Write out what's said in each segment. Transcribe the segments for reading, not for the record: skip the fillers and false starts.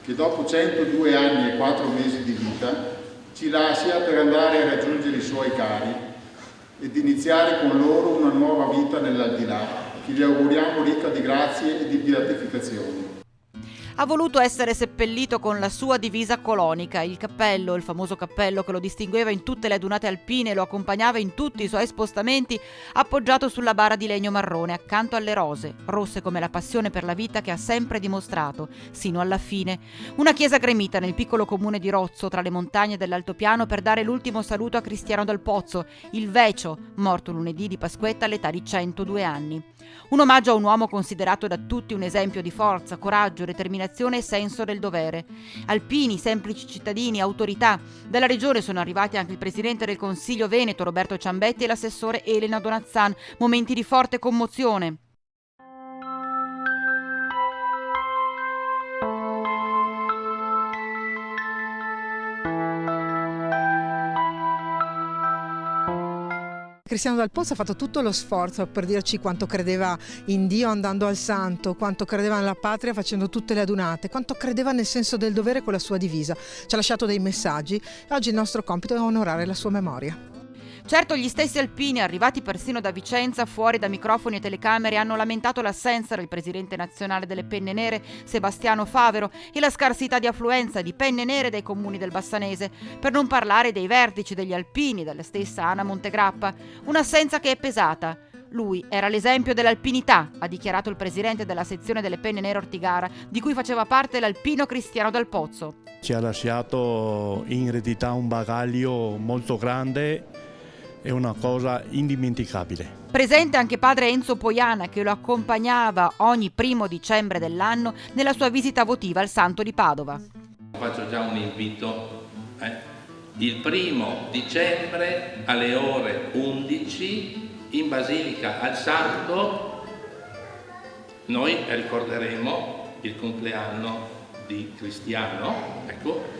che dopo 102 anni e 4 mesi di vita ci lascia per andare a raggiungere i suoi cari ed iniziare con loro una nuova vita nell'aldilà, che gli auguriamo ricca di grazie e di beatificazioni. Ha voluto essere seppellito con la sua divisa colonica, il cappello, il famoso cappello che lo distingueva in tutte le adunate alpine e lo accompagnava in tutti i suoi spostamenti, appoggiato sulla bara di legno marrone accanto alle rose, rosse come la passione per la vita che ha sempre dimostrato, sino alla fine. Una chiesa gremita nel piccolo comune di Rozzo, tra le montagne dell'altopiano, per dare l'ultimo saluto a Cristiano Dal Pozzo, il Vecio, morto lunedì di Pasquetta all'età di 102 anni. Un omaggio a un uomo considerato da tutti un esempio di forza, coraggio, determinazione e senso del dovere. Alpini, semplici cittadini, autorità. Dalla regione sono arrivati anche il presidente del Consiglio Veneto, Roberto Ciambetti, e l'assessore Elena Donazzan. Momenti di forte commozione. Cristiano Dal Pozzo ha fatto tutto lo sforzo per dirci quanto credeva in Dio andando al santo, quanto credeva nella patria facendo tutte le adunate, quanto credeva nel senso del dovere con la sua divisa. Ci ha lasciato dei messaggi e oggi il nostro compito è onorare la sua memoria. Certo, gli stessi alpini, arrivati persino da Vicenza, fuori da microfoni e telecamere, hanno lamentato l'assenza del presidente nazionale delle Penne Nere, Sebastiano Favero, e la scarsità di affluenza di penne nere dai comuni del Bassanese, per non parlare dei vertici degli alpini, della stessa Ana Montegrappa. Un'assenza che è pesata. Lui era l'esempio dell'alpinità, ha dichiarato il presidente della sezione delle Penne Nere Ortigara, di cui faceva parte l'alpino Cristiano Dal Pozzo. Ci ha lasciato in eredità un bagaglio molto grande. È una cosa indimenticabile. Presente anche padre Enzo Poiana, che lo accompagnava ogni 1° dicembre dell'anno nella sua visita votiva al Santo di Padova. Faccio già un invito. Il 1° dicembre alle ore 11 in Basilica al Santo noi ricorderemo il compleanno di Cristiano. Ecco.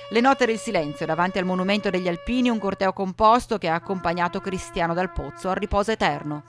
Le note del silenzio davanti al monumento degli Alpini, un corteo composto che ha accompagnato Cristiano Dal Pozzo al riposo eterno.